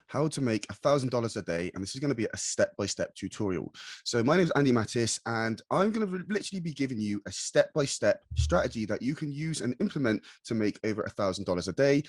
how to make $1,000 a day. And this is going to be a step-by-step tutorial. So my name is Andy Mattis, and I'm going to literally be giving you a step-by-step strategy that you can use and implement to make over $1,000 a day.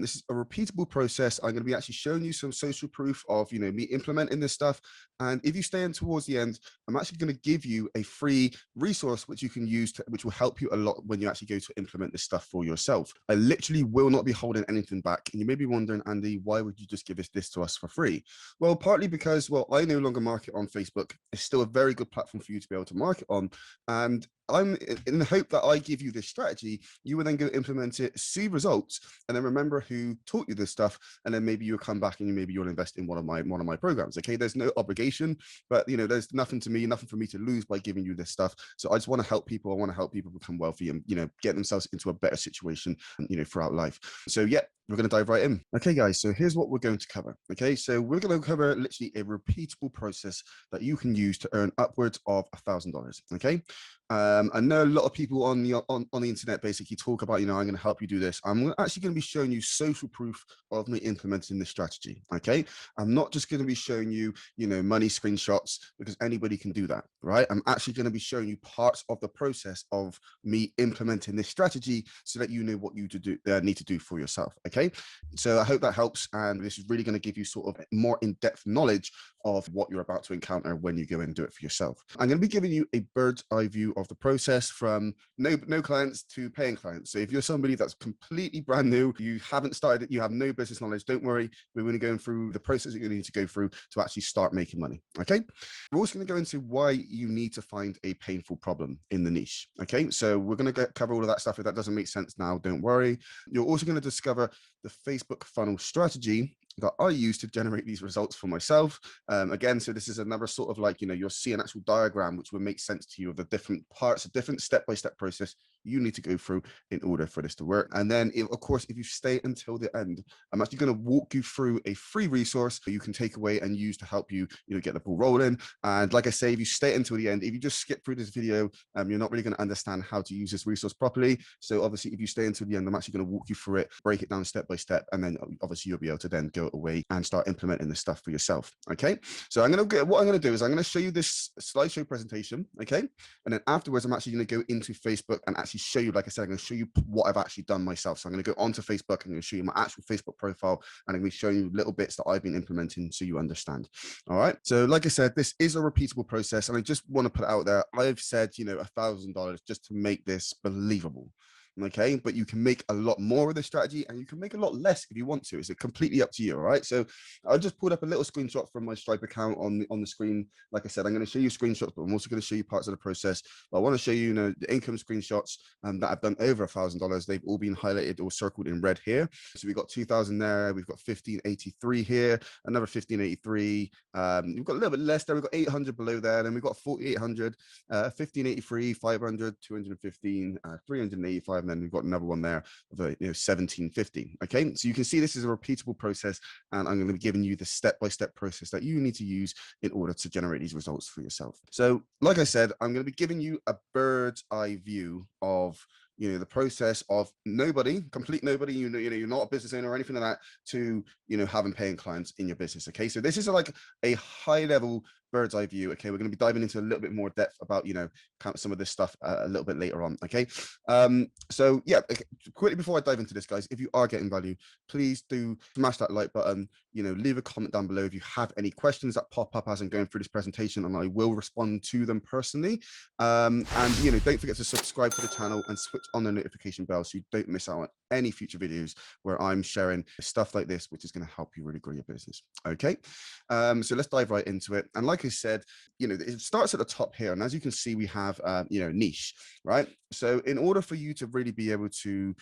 This is a repeatable process. I'm going to be actually showing you some social proof of, me implementing this stuff. And if you stay in towards the end, I'm actually going to give you a free resource which you can use, which will help you a lot when you actually go to implement this stuff for yourself. I literally will not be holding anything back. And you may be wondering, Andy, why would you just give this to us for free? Well, partly because, I no longer market on Facebook. It's still a very good platform for you to be able to market on. And I'm in the hope that I give you this strategy, you will then go implement it, see results, and then remember who taught you this stuff, and then maybe you'll come back and maybe you'll invest in one of my programs. Okay, there's no obligation, but there's nothing for me to lose by giving you this stuff. So I just want to help people. I want to help people become wealthy and get themselves into a better situation, throughout life. So yeah, we're going to dive right in. Okay, guys, so here's what we're going to cover. Okay, so we're going to cover literally a repeatable process that you can use to earn upwards of $1,000. Okay. I know a lot of people on the internet basically talk about, I'm going to help you do this. I'm actually going to be showing you social proof of me implementing this strategy. Okay. I'm not just going to be showing you, money screenshots, because anybody can do that, right? I'm actually going to be showing you parts of the process of me implementing this strategy so that you know what you need to do for yourself. Okay. So I hope that helps. And this is really going to give you sort of more in-depth knowledge of what you're about to encounter when you go and do it for yourself. I'm going to be giving you a bird's eye view of the process from no clients to paying clients. So if you're somebody that's completely brand new, you haven't started it, you have no business knowledge, don't worry. We're going to go through the process that you need to go through to actually start making money. Okay. We're also going to go into why you need to find a painful problem in the niche. Okay. So we're going to cover all of that stuff. If that doesn't make sense now, don't worry. You're also going to discover the Facebook funnel strategy that I use to generate these results for myself. Again, so this is another sort of like, you'll see an actual diagram which will make sense to you of the different parts, a different step-by-step process you need to go through in order for this to work. And then, of course, if you stay until the end, I'm actually going to walk you through a free resource that you can take away and use to help you, get the ball rolling. And like I say, if you stay until the end, if you just skip through this video, you're not really going to understand how to use this resource properly. So obviously, if you stay until the end, I'm actually going to walk you through it, break it down step by step, and then obviously you'll be able to then go away and start implementing this stuff for yourself. Okay. So what I'm going to do is I'm going to show you this slideshow presentation. Okay. And then afterwards, I'm actually going to go into Facebook and actually show you, like I said, I'm going to show you what I've actually done myself. So I'm going to go onto Facebook and I'm going to show you my actual Facebook profile, and I'm going to show you little bits that I've been implementing so you understand. All right. So like I said, this is a repeatable process, and I just want to put it out there. I've said, $1,000 just to make this believable. Okay, but you can make a lot more with this strategy, and you can make a lot less if you want to. It's completely up to you. All right, so I just pulled up a little screenshot from my Stripe account on the screen. Like I said, I'm going to show you screenshots, but I'm also going to show you parts of the process. But I want to show you, the income screenshots that I've done over $1,000. They've all been highlighted or circled in red here. So we've got 2,000 there. We've got 1,583 here. Another 1,583. We've got a little bit less there. We've got 800 below there. Then we've got 4,800, 1,583, 500, 215, 385. And then we've got another one there of 1750. Okay, so you can see this is a repeatable process, and I'm going to be giving you the step-by-step process that you need to use in order to generate these results for yourself. So like I said, I'm going to be giving you a bird's eye view of the process of complete nobody, you're not a business owner or anything like that, to having paying clients in your business. Okay, so this is like a high level bird's eye view. Okay, we're going to be diving into a little bit more depth about some of this stuff a little bit later on. Okay, so yeah, quickly before I dive into this, guys, if you are getting value, please do smash that like button. Leave a comment down below if you have any questions that pop up as I'm going through this presentation, and I will respond to them personally. And don't forget to subscribe to the channel and switch on the notification bell so you don't miss out on any future videos where I'm sharing stuff like this, which is going to help you really grow your business. Okay, so let's dive right into it. And like I said, it starts at the top here, and as you can see, we have niche, right? So in order for you to really be able to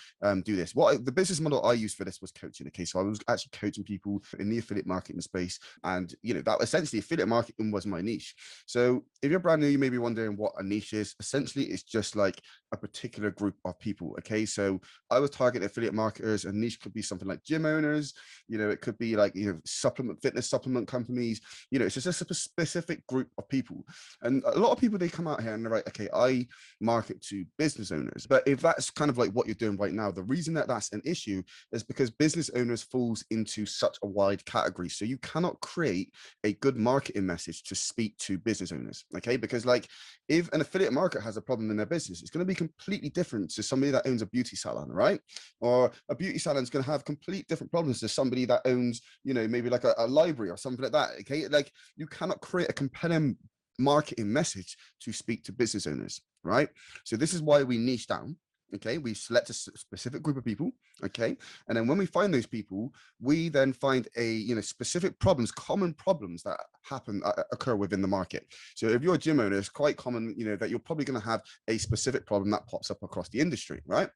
do this, the business model I used for this was coaching. Okay, so I was actually coaching people in the affiliate marketing space, and that essentially affiliate marketing was my niche. So if you're brand new, you may be wondering what a niche is. Essentially, it's just like a particular group of people. Okay, so I was targeting affiliate marketers. A niche could be something like gym owners, it could be like fitness supplement companies. It's just a specific group of people. And a lot of people, they come out here and they're like, okay, I market to business owners. But if that's kind of like what you're doing right now, the reason that that's an issue is because business owners falls into such a wide category. So you cannot create a good marketing message to speak to business owners, okay? Because like if an affiliate marketer has a problem in their business, it's going to be completely different to somebody that owns a beauty salon, right? Or a beauty salon is going to have complete different problems to somebody that owns, you know, maybe like a library or something like that, okay? Like you cannot create a compelling marketing message to speak to business owners, right? So this is why we niche down. Okay, we select a specific group of people. Okay, and then when we find those people, we then find a specific problems, common problems that happen occur within the market. So if you're a gym owner, it's quite common, that you're probably going to have a specific problem that pops up across the industry, right?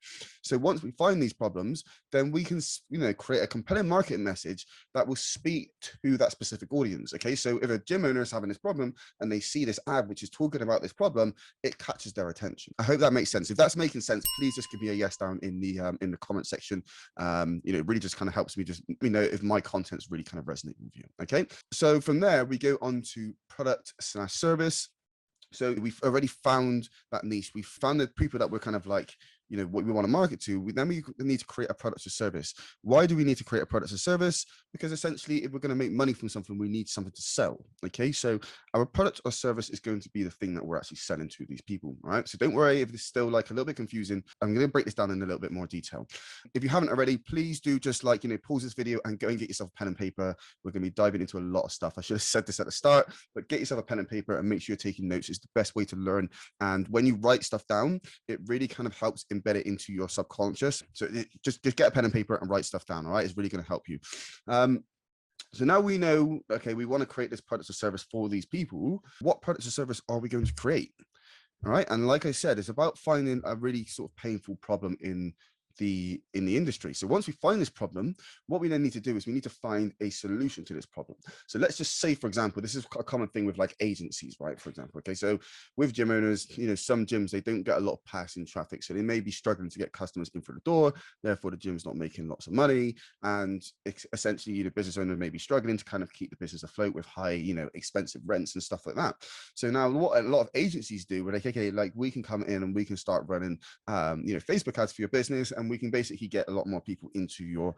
So once we find these problems, then we can create a compelling marketing message that will speak to that specific audience. Okay, so if a gym owner is having this problem and they see this ad which is talking about this problem, it catches their attention. I hope that makes sense. If that's making sense, please just give me a yes down in the comment section. It really just kind of helps me just know if my content's really kind of resonating with you. Okay, so from there we go on to product/service. So we've already found that niche. We've found the people that we're kind of like, what we want to market to. Then we need to create a product or service. Why do we need to create a product or service? Because essentially, if we're going to make money from something, we need something to sell. Okay, so our product or service is going to be the thing that we're actually selling to these people, right? So don't worry if it's still like a little bit confusing. I'm going to break this down in a little bit more detail. If you haven't already, please do just like, pause this video and go and get yourself a pen and paper. We're going to be diving into a lot of stuff. I should have said this at the start, but get yourself a pen and paper and make sure you're taking notes. It's the best way to learn. And when you write stuff down, it really kind of helps embed it into your subconscious. So just get a pen and paper and write stuff down. All right, it's really going to help you. So now we know, okay, we want to create this product or service for these people. What product or service are we going to create? All right, and like I said, it's about finding a really sort of painful problem in the industry. So once we find this problem, what we then need to do is we need to find a solution to this problem. So let's just say, for example, this is a common thing with like agencies, right? For example, okay, so with gym owners, some gyms, they don't get a lot of passing traffic, so they may be struggling to get customers in through the door. Therefore, the gym's not making lots of money, and essentially, the business owner may be struggling to kind of keep the business afloat with high, expensive rents and stuff like that. So now, what a lot of agencies do, we're like, okay, like we can come in and we can start running, Facebook ads for your business, and we can basically get a lot more people into your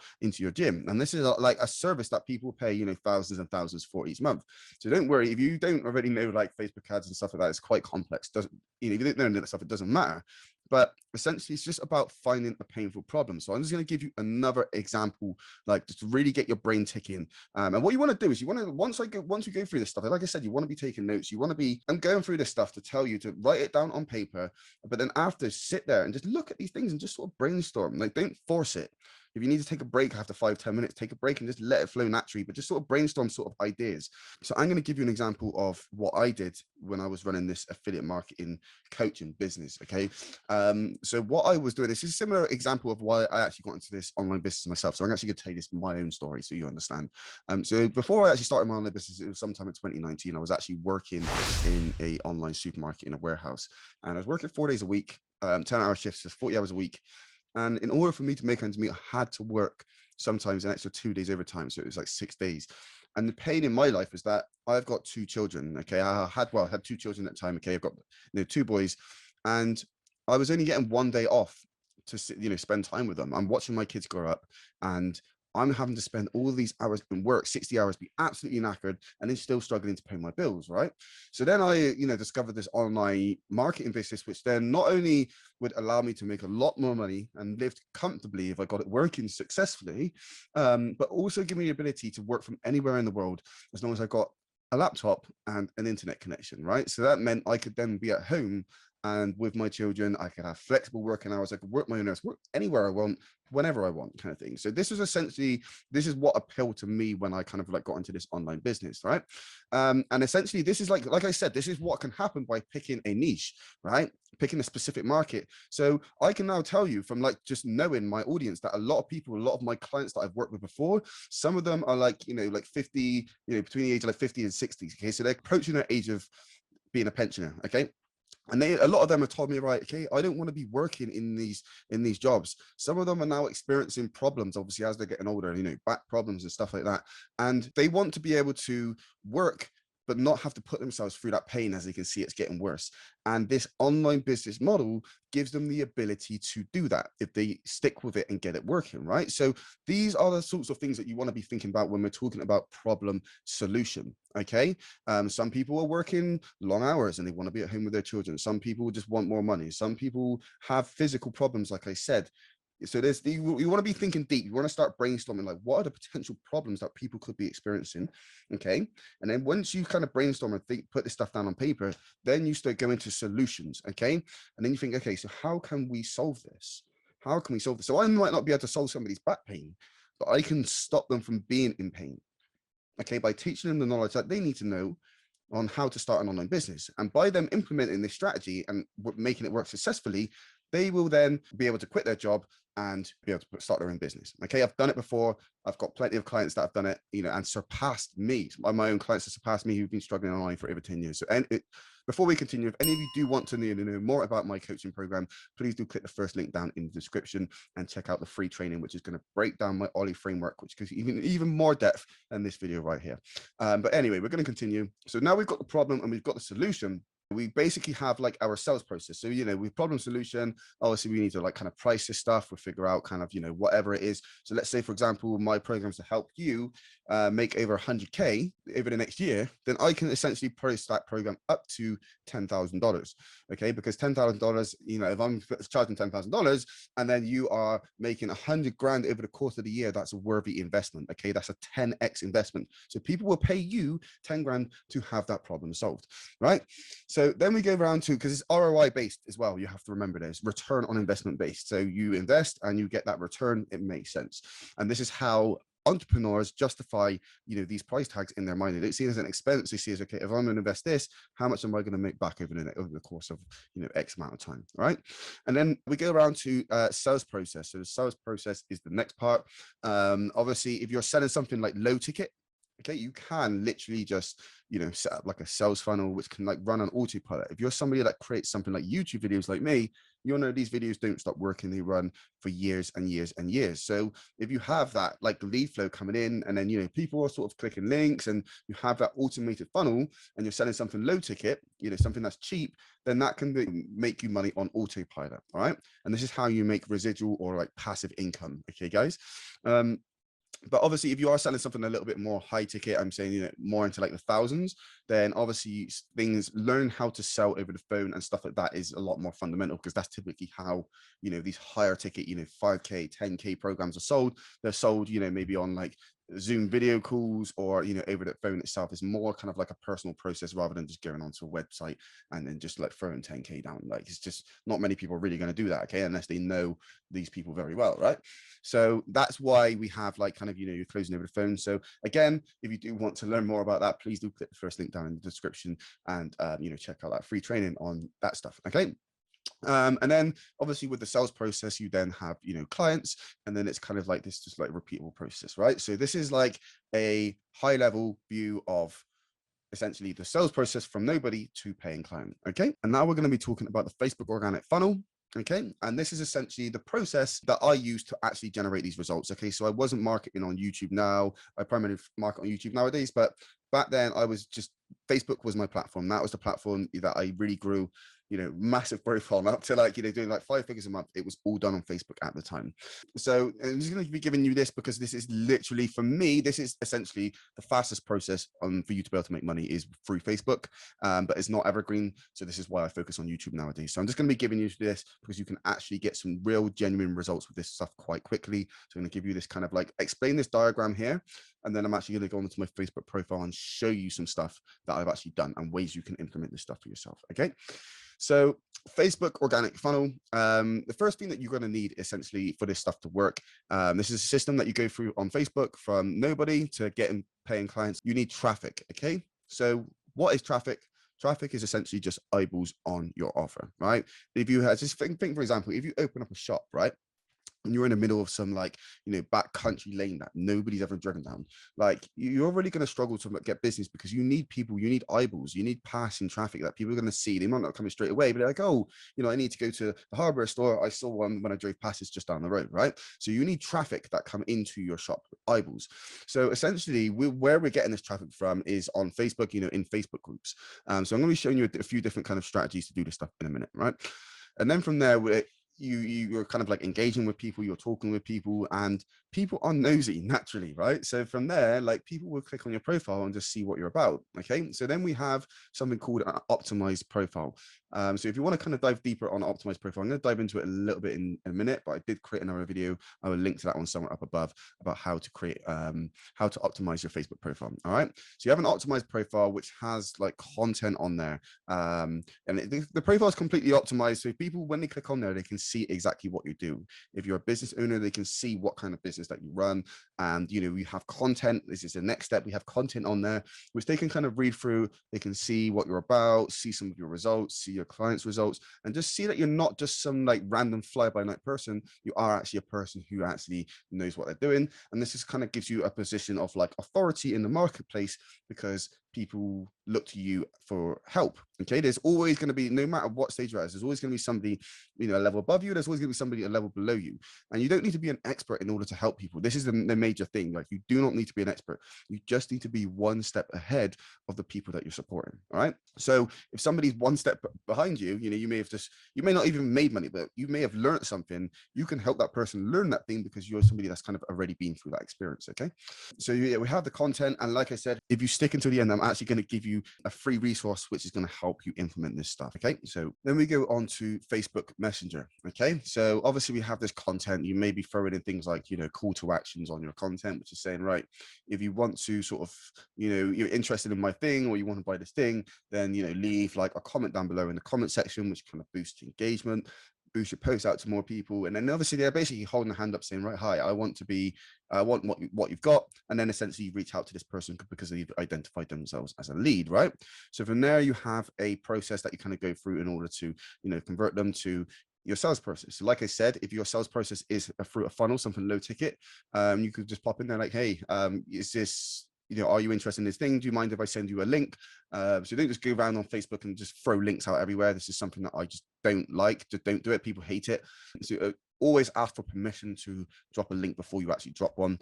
gym. And this is like a service that people pay, thousands and thousands for each month. So don't worry if you don't already know like Facebook ads and stuff like that. It's quite complex. If you don't know that stuff, it doesn't matter. But essentially, it's just about finding a painful problem. So I'm just going to give you another example, like just to really get your brain ticking. And what you want to do is you want to, once we go through this stuff, like I said, you want to be taking notes. You want to be, I'm going through this stuff to tell you to write it down on paper, but then after sit there and just look at these things and just sort of brainstorm. Like don't force it. If you need to take a break after 5-10 minutes, take a break and just let it flow naturally, but just sort of brainstorm sort of ideas. So I'm going to give you an example of what I did when I was running this affiliate marketing coaching business. Okay. So what I was doing, this is a similar example of why I actually got into this online business myself. So I'm actually going to tell you this my own story so you understand. So before I actually started my online business, it was sometime in 2019. I was actually working in a online supermarket in a warehouse, and I was working 4 days a week, 10-hour shifts, just 40 hours a week. And in order for me to make ends meet, I had to work sometimes an extra 2 days overtime. So it was like 6 days. And the pain in my life is that I've got 2 children. Okay. I had 2 children at the time. Okay. I've got 2 boys, and I was only getting 1 day off to spend time with them. I'm watching my kids grow up, and I'm having to spend all these hours in work, 60 hours, be absolutely knackered, and then still struggling to pay my bills, right? So then I, discovered this online marketing business, which then not only would allow me to make a lot more money and live comfortably if I got it working successfully, but also give me the ability to work from anywhere in the world as long as I got a laptop and an internet connection, right? So that meant I could then be at home, and with my children, I could have flexible working hours. I could work my own hours, work anywhere I want, whenever I want, kind of thing. So this is what appealed to me when I kind of like got into this online business, right? And essentially, this is like I said, this is what can happen by picking a niche, right? Picking a specific market. So I can now tell you from like just knowing my audience that a lot of people, a lot of my clients that I've worked with before, some of them are like, like 50, between the age of like 50 and 60. Okay. So they're approaching their age of being a pensioner. Okay. And a lot of them have told me, right, okay, I don't want to be working in these jobs. Some of them are now experiencing problems, obviously, as they're getting older, back problems and stuff like that. And they want to be able to work but not have to put themselves through that pain as they can see it's getting worse. And this online business model gives them the ability to do that if they stick with it and get it working, right? So these are the sorts of things that you want to be thinking about when we're talking about problem solution. Okay. Some people are working long hours and they want to be at home with their children. Some people just want more money. Some people have physical problems, like I said. So you want to be thinking deep. You want to start brainstorming, like, what are the potential problems that people could be experiencing? Okay. And then once you kind of brainstorm and think, put this stuff down on paper, then you start going to solutions. Okay. And then you think, okay, so how can we solve this? How can we solve this? So I might not be able to solve somebody's back pain, but I can stop them from being in pain. Okay. By teaching them the knowledge that they need to know on how to start an online business. And by them implementing this strategy and making it work successfully, they will then be able to quit their job and be able to start their own business. Okay, I've done it before. I've got plenty of clients that have done it, and surpassed me. My own clients have surpassed me who've been struggling online for over 10 years. So, before we continue, if any of you do want to know more about my coaching program, please do click the first link down in the description and check out the free training, which is going to break down my Ollie framework, which gives you even more depth than this video right here. But anyway, we're going to continue. So now we've got the problem and we've got the solution. We basically have like our sales process. So, with problem solution, obviously we need to like kind of price this stuff. We'll figure out kind of, whatever it is. So let's say, for example, my programs to help you make over 100K over the next year, then I can essentially price that program up to $10,000. Okay. Because $10,000, if I'm charging $10,000 and then you are making 100 grand over the course of the year, that's a worthy investment. Okay. That's a 10x investment. So people will pay you 10 grand to have that problem solved. Right. So then we go around to, because it's ROI based as well. You have to remember this, return on investment based. So you invest and you get that return. It makes sense. And this is how entrepreneurs justify, these price tags in their mind. They don't see it as an expense. They see it as, okay, if I'm going to invest this, how much am I going to make back over the course of, X amount of time, right? And then we go around to sales process. So the sales process is the next part. Obviously, if you're selling something like low ticket, okay, you can literally just, set up like a sales funnel, which can like run on autopilot. If you're somebody that creates something like YouTube videos like me, you'll know these videos don't stop working. They run for years and years and years. So if you have that like lead flow coming in and then, people are sort of clicking links and you have that automated funnel and you're selling something low ticket, something that's cheap, then that can make you money on autopilot. All right. And this is how you make residual or like passive income. Okay, guys. But obviously, if you are selling something a little bit more high ticket, I'm saying, more into like the thousands, then obviously learn how to sell over the phone and stuff like that is a lot more fundamental, because that's typically how, these higher ticket, 5K, 10K programs are sold. They're sold, maybe on like Zoom video calls or, over the phone itself. Is more kind of like a personal process rather than just going onto a website and then just like throwing 10K down. Like, it's just not many people are really going to do that. Okay. Unless they know these people very well. Right. So that's why we have like kind of, you're closing over the phone. So again, if you do want to learn more about that, please do click the first link down in the description and, check out that free training on that stuff. Okay. And then obviously with the sales process, you then have, clients, and then it's kind of like this, just like repeatable process, right? So this is like a high level view of essentially the sales process from nobody to paying client. Okay. And now we're going to be talking about the Facebook organic funnel. Okay. And this is essentially the process that I use to actually generate these results. Okay. So I wasn't marketing on YouTube now. I primarily market on YouTube nowadays, but back then I was just, Facebook was my platform. That was the platform that I really grew, massive growth on, up to like, doing like 5 figures a month. It was all done on Facebook at the time. So I'm just going to be giving you this because this is literally, for me, this is essentially the fastest process for you to be able to make money is through Facebook, but it's not evergreen. So this is why I focus on YouTube nowadays. So I'm just going to be giving you this because you can actually get some real genuine results with this stuff quite quickly. So I'm going to give you this kind of like, explain this diagram here. And then I'm actually going to go onto my Facebook profile and show you some stuff that I've actually done and ways you can implement this stuff for yourself. Okay. So Facebook organic funnel, the first thing that you're going to need essentially for this stuff to work, this is a system that you go through on Facebook from nobody to getting paying clients. You need traffic. Okay. So what is traffic? Traffic is essentially just eyeballs on your offer, right? If you just think for example, if you open up a shop, right? and you're in the middle of some like, back country lane that nobody's ever driven down, like you're really going to struggle to get business, because you need people, you need eyeballs, you need passing traffic that people are going to see. They might not come straight away, but they're like, oh, I need to go to the hardware store. I saw one when I drove past, it's just down the road, right? So you need traffic that come into your shop, eyeballs. So essentially, where we're getting this traffic from is on Facebook, in Facebook groups. So I'm going to be showing you a few different kind of strategies to do this stuff in a minute, right? And then from there, you're kind of like engaging with people, you're talking with people, and people are nosy naturally, right? So from there, like, people will click on your profile and just see what you're about. Okay, so then we have something called an optimized profile. So if you want to kind of dive deeper on optimized profile, I'm going to dive into it a little bit in a minute, but I did create another video. I will link to that one somewhere up above about how to create how to optimize your Facebook profile. All right, so you have an optimized profile which has like content on there, and the profile is completely optimized, so people, when they click on there, they can see exactly what you do. If you're a business owner, they can see what kind of business that you run, and we have content. This is the next step. We have content on there which they can kind of read through. They can see what you're about, see some of your results, see your clients' results, and just see that you're not just some like random fly-by-night person. You are actually a person who actually knows what they're doing, and this is kind of gives you a position of like authority in the marketplace, because people look to you for help. Okay, there's always going to be, no matter what stage you're at, there's always going to be somebody a level above you, there's always going to be somebody a level below you, and you don't need to be an expert in order to help people. This is the major thing. Like, you do not need to be an expert, you just need to be one step ahead of the people that you're supporting. All right, so if somebody's one step behind you, you may not even made money, but you may have learned something. You can help that person learn that thing because you're somebody that's kind of already been through that experience. Okay, so yeah, we have the content, and like I said, if you stick until the end, I'm actually going to give you a free resource which is going to help you implement this stuff. Okay, so then we go on to Facebook Messenger. Okay, so obviously we have this content. You may be throwing in things like call to actions on your content, which is saying, right, if you want to sort of you're interested in my thing, or you want to buy this thing, then leave like a comment down below in the comment section, which kind of boosts engagement, boost your posts out to more people. And then obviously they're basically holding a hand up saying, right, hi, I want what you've got. And then essentially you reach out to this person because they've identified themselves as a lead, right? So from there, you have a process that you kind of go through in order to convert them to your sales process. So like I said, if your sales process is through a funnel, something low ticket, you could just pop in there like, hey, is this, are you interested in this thing? Do you mind if I send you a link? So don't just go around on Facebook and just throw links out everywhere. This is something that I just don't like. Just don't do it. People hate it. So always ask for permission to drop a link before you actually drop one.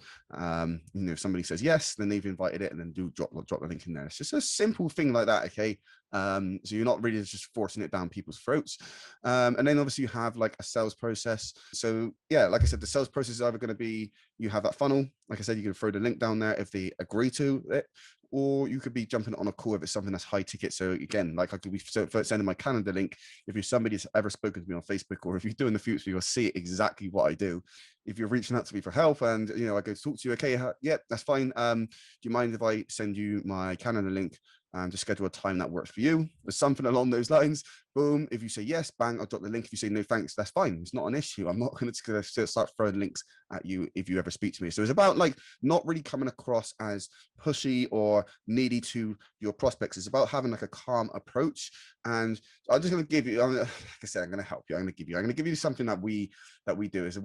If somebody says yes, then they've invited it, and then do drop the link in there. It's just a simple thing like that. Okay. So you're not really just forcing it down people's throats. And then obviously you have like a sales process. So yeah, like I said, the sales process is either going to be, you have that funnel. Like I said, you can throw the link down there if they agree to it, or you could be jumping on a call if it's something that's high ticket. So again, like I could be sending my calendar link. If you're somebody that's ever spoken to me on Facebook, or if you do in the future, you'll see exactly what I do. If you're reaching out to me for help and I go to talk to you, okay, yeah, that's fine. Do you mind if I send you my calendar link to schedule a time that works for you? There's something along those lines. Boom. If you say yes, bang, I'll drop the link. If you say no thanks, that's fine. It's not an issue. I'm not going to start throwing links at you if you ever speak to me. So it's about like not really coming across as pushy or needy to your prospects. It's about having like a calm approach. And I'm just going to give you, like I said, I'm going to help you. I'm going to give you something that we do is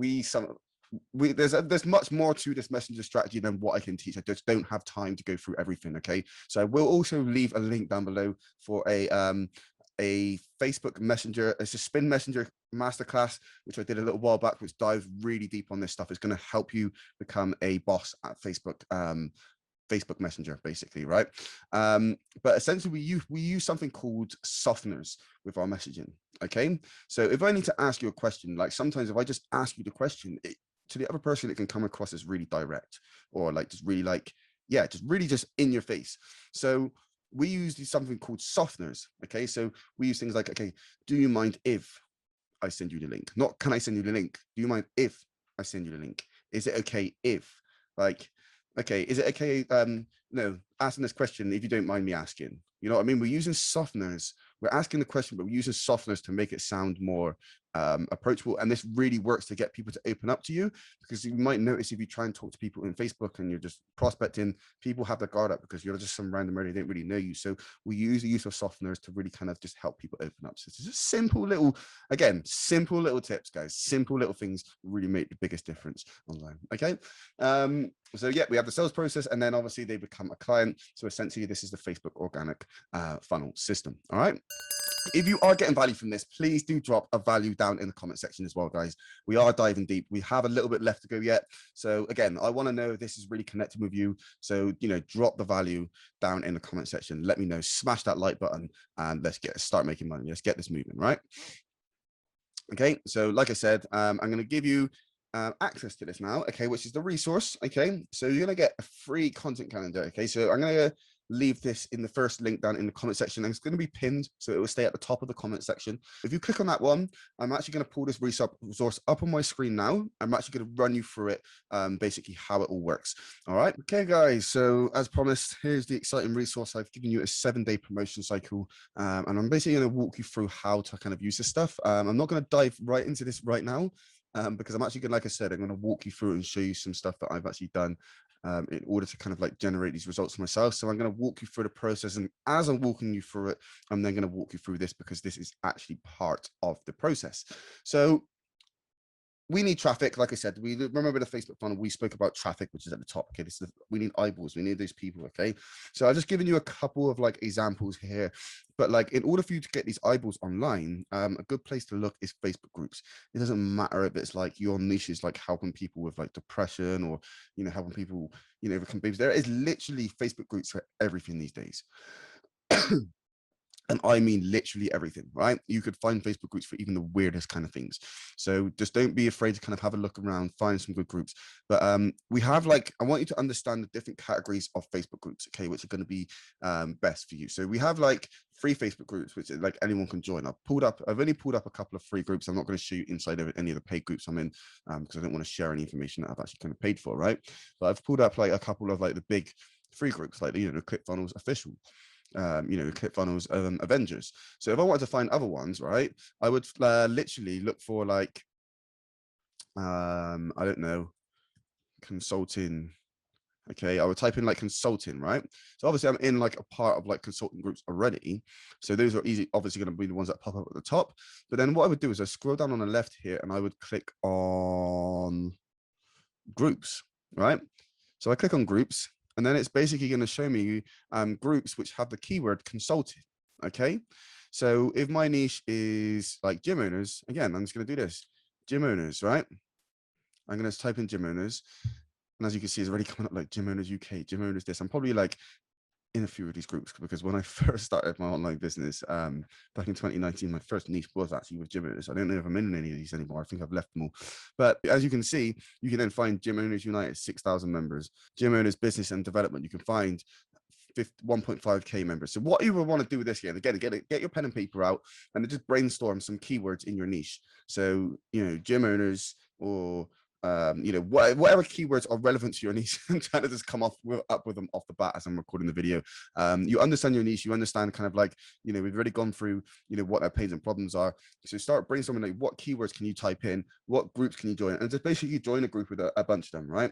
there's much more to this messenger strategy than what I can teach. I just don't have time to go through everything. Okay, so I will also leave a link down below for a Facebook Messenger. It's a Spin Messenger masterclass, which I did a little while back, which dives really deep on this stuff. It's going to help you become a boss at Facebook. Facebook Messenger, basically, right? But essentially, we use something called softeners with our messaging. Okay, so if I need to ask you a question, like sometimes if I just ask you the question, to the other person, it can come across as really direct, or like just really like, yeah, just really just in your face. So we use something called softeners. Okay, so we use things like, okay, do you mind if I send you the link? Not can I send you the link? Do you mind if I send you the link? Is it okay if, like, okay, is it okay? No, asking this question, if you don't mind me asking. You know what I mean? We're using softeners. We're asking the question, but we're using softeners to make it sound more approachable, and this really works to get people to open up to you, because you might notice if you try and talk to people in Facebook and you're just prospecting, people have their guard up because you're just some random area, they don't really know you. So we use the use of softeners to really kind of just help people open up. So it's just simple little, again, simple little tips, guys, simple little things really make the biggest difference online. Okay. So yeah, we have the sales process, and then obviously they become a client. So essentially this is the Facebook organic funnel system. All right. If you are getting value from this, please do drop a value down in the comment section as well, guys. We are diving deep. We have a little bit left to go yet. So again, I want to know if this is really connecting with you. So, you know, drop the value down in the comment section. Let me know, smash that like button, and let's start making money. Let's get this moving, right? Okay, so like I said, I'm going to give you access to this now, okay, which is the resource. Okay, so you're going to get a free content calendar. Okay, so I'm going to leave this in the first link down in the comment section, and it's going to be pinned, so it will stay at the top of the comment section. If you click on that one, I'm actually going to pull this resource up on my screen now. I'm actually going to run you through it, basically how it all works. All right, okay, guys, so as promised, here's the exciting resource. I've given you a 7-day promotion cycle, and I'm basically going to walk you through how to kind of use this stuff. I'm not going to dive right into this right now, because I'm actually going, like I said, I'm going to walk you through and show you some stuff that I've actually done in order to kind of like generate these results for myself. So I'm going to walk you through the process, and as I'm walking you through it, I'm then going to walk you through this, because this is actually part of the process. So we need traffic. Like I said, we remember the Facebook funnel, we spoke about traffic, which is at the top. Okay, this is, we need eyeballs, we need those people. Okay, so I've just given you a couple of like examples here, but like in order for you to get these eyeballs online, a good place to look is Facebook groups. It doesn't matter if it's like your niche is like helping people with like depression, or, you know, helping people, you know, overcome babies. There is literally Facebook groups for everything these days. And I mean literally everything, right? You could find Facebook groups for even the weirdest kind of things. So just don't be afraid to kind of have a look around, find some good groups. But we have like, I want you to understand the different categories of Facebook groups, okay, which are going to be best for you. So we have like free Facebook groups, which like anyone can join. I've only pulled up a couple of free groups. I'm not going to show you inside of any of the paid groups I'm in, because I don't want to share any information that I've actually kind of paid for, right? But I've pulled up like a couple of like the big free groups, like, you know, ClickFunnels Official, you know, ClickFunnels Avengers. So if I wanted to find other ones, right, I would literally look for like I don't know, consulting. Okay, I would type in like consulting, right? So obviously I'm in like a part of like consulting groups already, so those are easy, obviously going to be the ones that pop up at the top. But then what I would do is I scroll down on the left here, and I would click on groups, right? So I click on groups, and then it's basically going to show me groups which have the keyword consulting. Okay, so if my niche is like gym owners, again, I'm just going to do this, gym owners, right? I'm going to type in gym owners, and as you can see, it's already coming up like gym owners UK, gym owners this. I'm probably like in a few of these groups, because when I first started my online business back in 2019, my first niche was actually with gym owners. I don't know if I'm in any of these anymore. I think I've left them all. But as you can see, you can then find Gym Owners United, 6,000 members, Gym Owners Business and Development. You can find 1.5k members. So what you will want to do with this, again, get your pen and paper out, and then just brainstorm some keywords in your niche. So, you know, gym owners, or you know, whatever keywords are relevant to your niche, and trying to just come up with them off the bat as I'm recording the video. You understand your niche, you understand kind of like, you know, we've already gone through, you know, what their pains and problems are. So start brainstorming like what keywords can you type in, what groups can you join, and just basically join a group with a bunch of them, right?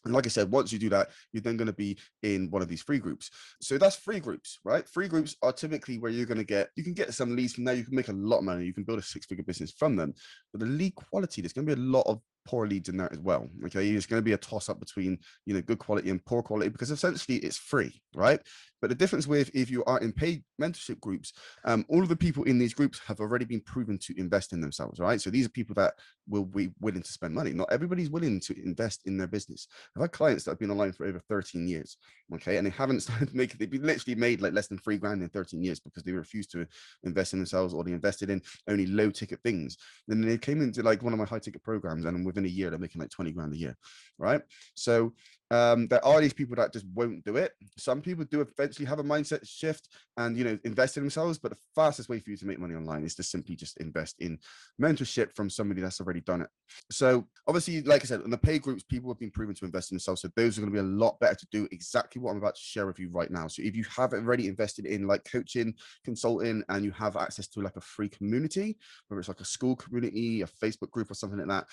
And like I said, once you do that, you're then going to be in one of these free groups. So that's free groups, right? Free groups are typically where you can get some leads from there. You can make a lot of money. You can build a 6-figure business from them. But the lead quality, there's going to be a lot of poor leads in there as well. Okay, it's going to be a toss up between, you know, good quality and poor quality, because essentially it's free, right? But the difference with if you are in paid mentorship groups, all of the people in these groups have already been proven to invest in themselves, right? So these are people that will be willing to spend money. Not everybody's willing to invest in their business. I've had clients that have been online for over 13 years, okay, and they haven't started making, they've literally made like less than $3,000 in 13 years because they refused to invest in themselves, or they invested in only low ticket things. Then they came into like one of my high ticket programs, and within a year they're making like 20 grand a year, right? So There are these people that just won't do it. Some people do eventually have a mindset shift and, you know, invest in themselves. But the fastest way for you to make money online is to simply just invest in mentorship from somebody that's already done it. So obviously, like I said, in the paid groups, people have been proven to invest in themselves. So those are going to be a lot better to do exactly what I'm about to share with you right now. So if you have already invested in like coaching, consulting, and you have access to like a free community, whether it's like a school community, a Facebook group, or something like that,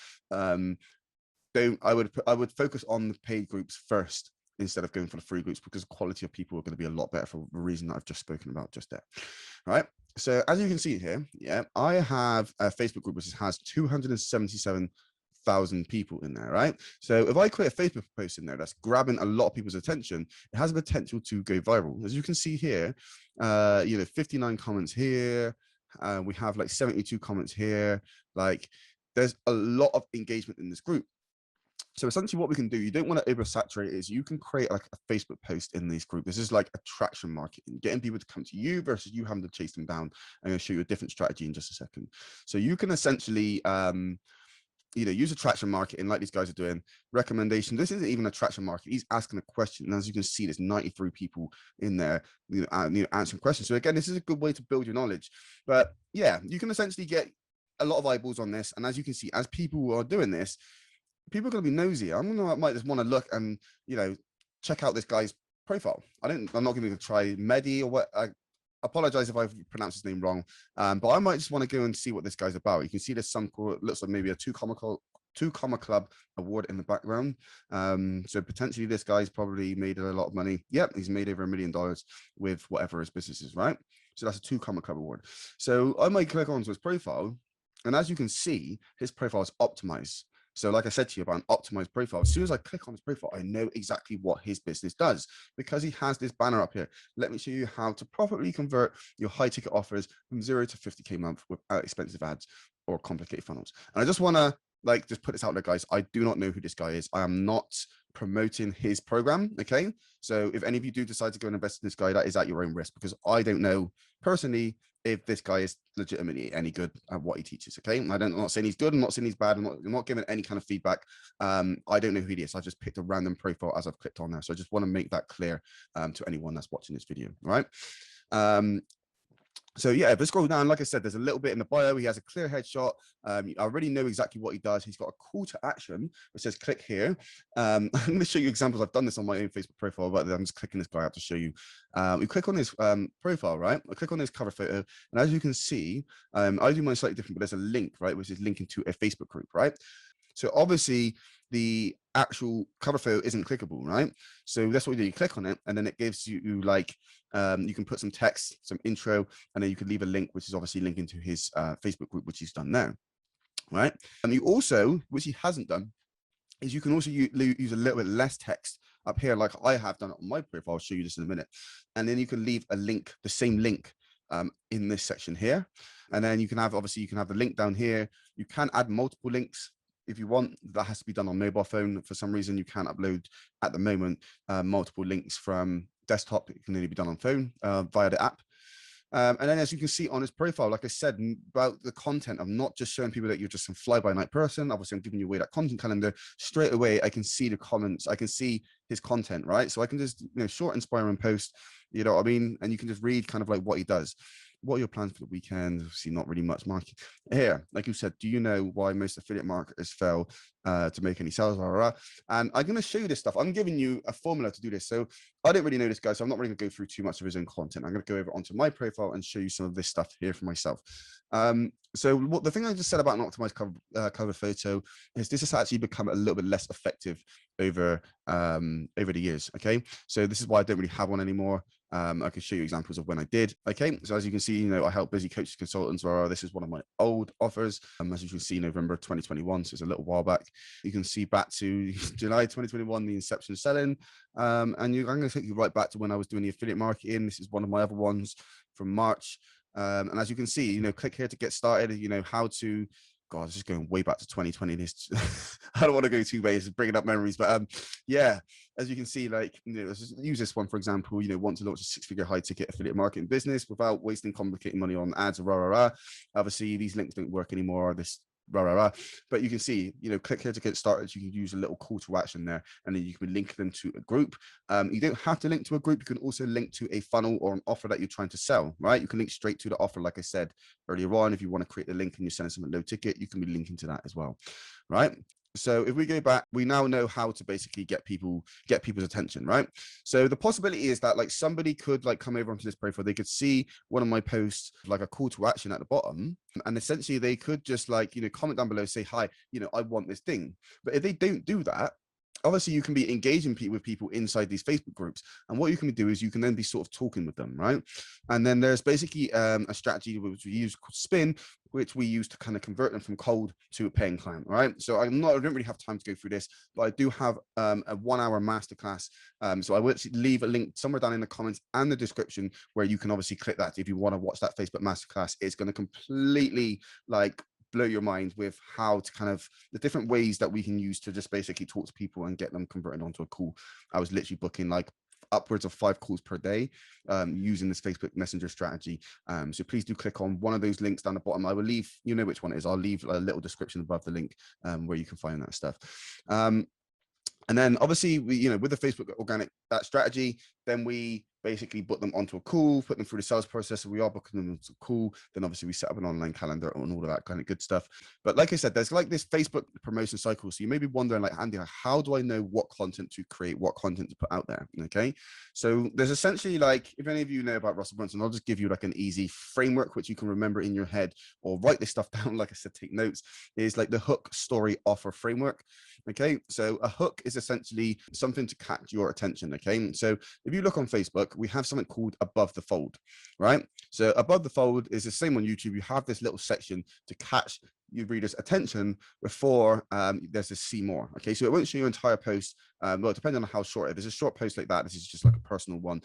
I would focus on the paid groups first instead of going for the free groups, because the quality of people are going to be a lot better for the reason that I've just spoken about just there. All right. So as you can see here, yeah, I have a Facebook group which has 277,000 people in there, right? So if I create a Facebook post in there that's grabbing a lot of people's attention, it has the potential to go viral. As you can see here, 59 comments here. We have like 72 comments here. Like, there's a lot of engagement in this group. So essentially what we can do, you don't want to oversaturate it, is you can create like a Facebook post in this group. This is like attraction marketing, getting people to come to you versus you having to chase them down. I'm going to show you a different strategy in just a second. So you can essentially use attraction marketing like these guys are doing. Recommendation. This isn't even attraction marketing. He's asking a question. And as you can see, there's 93 people in there, answering questions. So again, this is a good way to build your knowledge. But yeah, you can essentially get a lot of eyeballs on this. And as you can see, as people are doing this, people are going to be nosy. I might just want to look and, check out this guy's profile. I'm not going to try Mehdi or what. I apologize if I've pronounced his name wrong, but I might just want to go and see what this guy's about. You can see there's some looks like maybe a two comma club award in the background. So potentially this guy's probably made a lot of money. Yep, he's made over $1 million with whatever his business is, right? So that's a two comma club award. So I might click onto his profile, and as you can see, his profile is optimized. So like I said to you about an optimized profile, as soon as I click on his profile, I know exactly what his business does because he has this banner up here. Let me show you how to properly convert your high ticket offers from 0 to 50K a month without expensive ads or complicated funnels. And I just want to just put this out there, guys. I do not know who this guy is. I am not promoting his program. Okay. So if any of you do decide to go and invest in this guy, that is at your own risk, because I don't know personally if this guy is legitimately any good at what he teaches. Okay. I'm not saying he's good. I'm not saying he's bad. I'm not giving any kind of feedback. I don't know who he is. I just picked a random profile as I've clicked on there. So I just want to make that clear to anyone that's watching this video. All right. So yeah, if we scroll down, like I said, there's a little bit in the bio. He has a clear headshot. I already know exactly what he does. He's got a call to action which says click here. I'm going to show you examples. I've done this on my own Facebook profile, but I'm just clicking this guy out to show you. We click on his profile, right? I click on his cover photo, and as you can see, I do mine slightly different, but there's a link, right, which is linking to a Facebook group, right? So obviously the actual cover photo isn't clickable, right? So that's what you do. You click on it, and then it gives you like, you can put some text, some intro, and then you can leave a link, which is obviously linking to his Facebook group, which he's done now, right? And you also, which he hasn't done, is you can also use a little bit less text up here, like I have done it on my profile. I'll show you this in a minute. And then you can leave a link, the same link in this section here. And then you can have, obviously you can have the link down here. You can add multiple links if you want. That has to be done on mobile phone. For some reason, you can't upload at the moment multiple links from desktop. It can only be done on phone via the app. And then as you can see on his profile, like I said, about the content, I'm not just showing people that you're just some fly-by-night person. Obviously, I'm giving you away that content calendar. Straight away, I can see the comments. I can see his content, right? So I can just, short, inspiring post, you know what I mean? And you can just read kind of like what he does. What are your plans for the weekend? Obviously, not really much marketing here. Like you said, do you know why most affiliate marketers fail to make any sales? And I'm going to show you this stuff. I'm giving you a formula to do this. So I don't really know this guy, so I'm not really going to go through too much of his own content. I'm going to go over onto my profile and show you some of this stuff here for myself. So the thing I just said about an optimized cover photo is this has actually become a little bit less effective over the years. Okay, so this is why I don't really have one anymore. I can show you examples of when I did. Okay, so as you can see, I help busy coaches, consultants. This is one of my old offers. As you can see, November 2021, so it's a little while back. You can see back to July 2021, the inception of selling. And I'm going to take you right back to when I was doing the affiliate marketing. This is one of my other ones from March. And as you can see, click here to get started. How to. God, this is going way back to 2020. I don't want to go too ways, bringing up memories, but yeah, as you can see, like, let's just use this one for example. Want to launch a 6-figure high ticket affiliate marketing business without wasting complicated money on ads. Obviously, these links don't work anymore. This rah, rah, rah. But you can see, click here to get started. You can use a little call to action there, and then you can link them to a group. You don't have to link to a group. You can also link to a funnel or an offer that you're trying to sell, right? You can link straight to the offer. Like I said earlier on, if you want to create the link and you're selling something low ticket, you can be linking to that as well, right? So if we go back, we now know how to basically get people's attention, right? So the possibility is that like somebody could like come over onto this profile, they could see one of my posts, like a call to action at the bottom, and essentially they could just like, comment down below, say, hi, I want this thing. But if they don't do that, obviously you can be engaging with people inside these Facebook groups. And what you can do is you can then be sort of talking with them, right? And then there's basically a strategy which we use called spin, which we use to kind of convert them from cold to a paying client, right? So I don't really have time to go through this, but I do have a 1 hour masterclass. So I will leave a link somewhere down in the comments and the description where you can obviously click that if you want to watch that Facebook masterclass. It's going to completely like blow your mind with how to kind of the different ways that we can use to just basically talk to people and get them converted onto a call. I was literally booking like upwards of 5 calls per day using this Facebook Messenger strategy. So please do click on one of those links down the bottom. I will leave, which one it is. I'll leave a little description above the link where you can find that stuff. And then obviously with the Facebook organic strategy, then we basically put them onto a call, put them through the sales process. So we are booking them onto a call. Then obviously we set up an online calendar and all of that kind of good stuff. But like I said, there's like this Facebook promotion cycle. So you may be wondering like, Andy, how do I know what content to create, what content to put out there? Okay. So there's essentially like, if any of you know about Russell Brunson, I'll just give you like an easy framework, which you can remember in your head or write this stuff down. Like I said, take notes, is like the hook, story, offer framework. Okay. So a hook is essentially something to catch your attention. Okay. So if you look on Facebook, we have something called above the fold, right? So above the fold is the same on YouTube. You have this little section to catch your reader's attention before there's a see more. Okay, so it won't show your entire post. Well, depending on how short, if it's a short post like that, this is just like a personal one,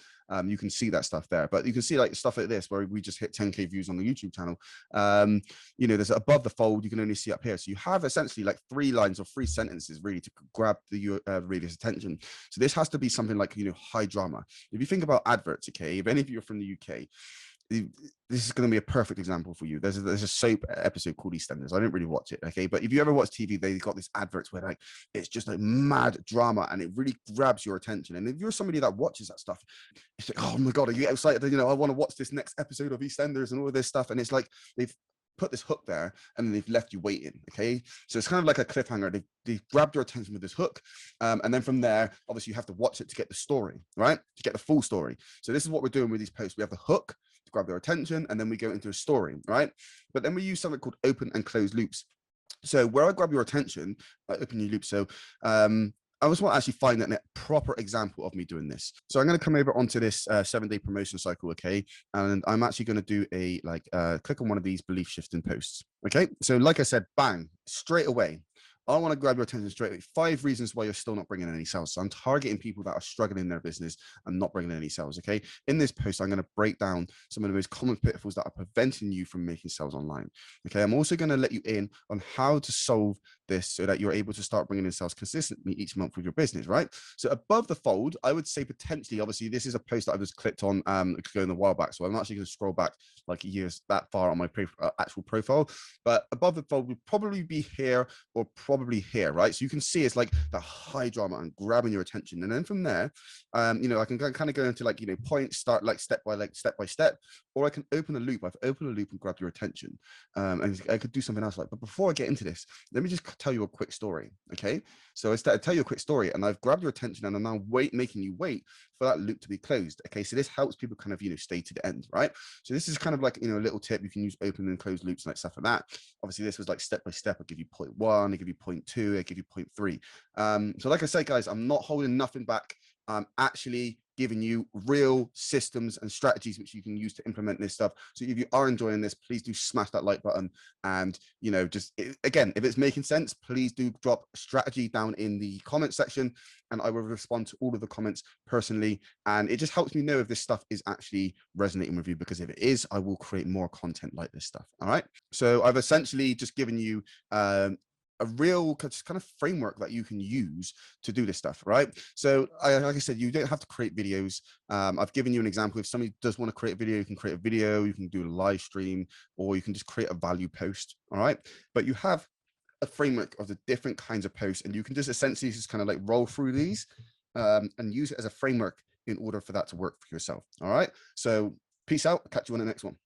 you can see that stuff there. But you can see like stuff like this where we just hit 10K views on the YouTube channel. There's above the fold, you can only see up here. So you have essentially like 3 lines or 3 sentences really to grab the reader's attention. So this has to be something like, high drama. If you think about adverts, okay, if any of you are from the UK, this is going to be a perfect example for you. There's a soap episode called EastEnders. I didn't really watch it, okay, but if you ever watch TV, they got this adverts where like it's just like mad drama and it really grabs your attention. And if you're somebody that watches that stuff, it's like, oh my god, are you excited? I want to watch this next episode of EastEnders and all of this stuff. And it's like they've put this hook there and they've left you waiting. Okay, so it's kind of like a cliffhanger. They've grabbed your attention with this hook, and then from there, obviously, you have to watch it to get the story, right? To get the full story. So this is what we're doing with these posts. We have the hook to grab their attention, and then we go into a story, right? But then we use something called open and close loops. So where I grab your attention, I open your loop. So I just want to actually find a proper example of me doing this. So I'm going to come over onto this 7-day promotion cycle, okay? And I'm actually going to do a click on one of these belief shifting posts, okay? So like I said, bang, straight away. I want to grab your attention straight away. 5 reasons why you're still not bringing any sales. So I'm targeting people that are struggling in their business and not bringing any sales, okay? In this post, I'm going to break down some of the most common pitfalls that are preventing you from making sales online, okay? I'm also going to let you in on how to solve this so that you're able to start bringing in sales consistently each month with your business, right? So above the fold, I would say potentially, obviously, this is a post that I just clicked on going a while back. So I'm actually going to scroll back like years that far on my actual profile. But above the fold would probably be here or probably here, right? So you can see it's like that high drama and grabbing your attention. And then from there, I can kind of go into like, points, start like step by step, or I can open a loop. I've opened a loop and grabbed your attention. And I could do something else like, but before I get into this, let me just tell you a quick story, okay? So I tell you a quick story and I've grabbed your attention and I'm now making you wait for that loop to be closed, okay? So this helps people kind of, stay to the end, right? So this is kind of like, a little tip. You can use open and closed loops and like stuff like that. Obviously, this was like step by step. I'll give you point 1, I give you point 2, I give you point 3. So like I say, guys, I'm not holding nothing back. I'm actually giving you real systems and strategies which you can use to implement this stuff. So if you are enjoying this, please do smash that like button. And, again, if it's making sense, please do drop strategy down in the comment section and I will respond to all of the comments personally. And it just helps me know if this stuff is actually resonating with you, because if it is, I will create more content like this stuff. All right. So I've essentially just given you a real kind of framework that you can use to do this stuff, right? So like I said, you don't have to create videos. I've given you an example. If somebody does want to create a video, you can create a video, you can do a live stream, or you can just create a value post, all right? But you have the framework of the different kinds of posts, and you can just essentially just kind of like roll through these and use it as a framework in order for that to work for yourself. All right. So peace out. Catch you on the next one.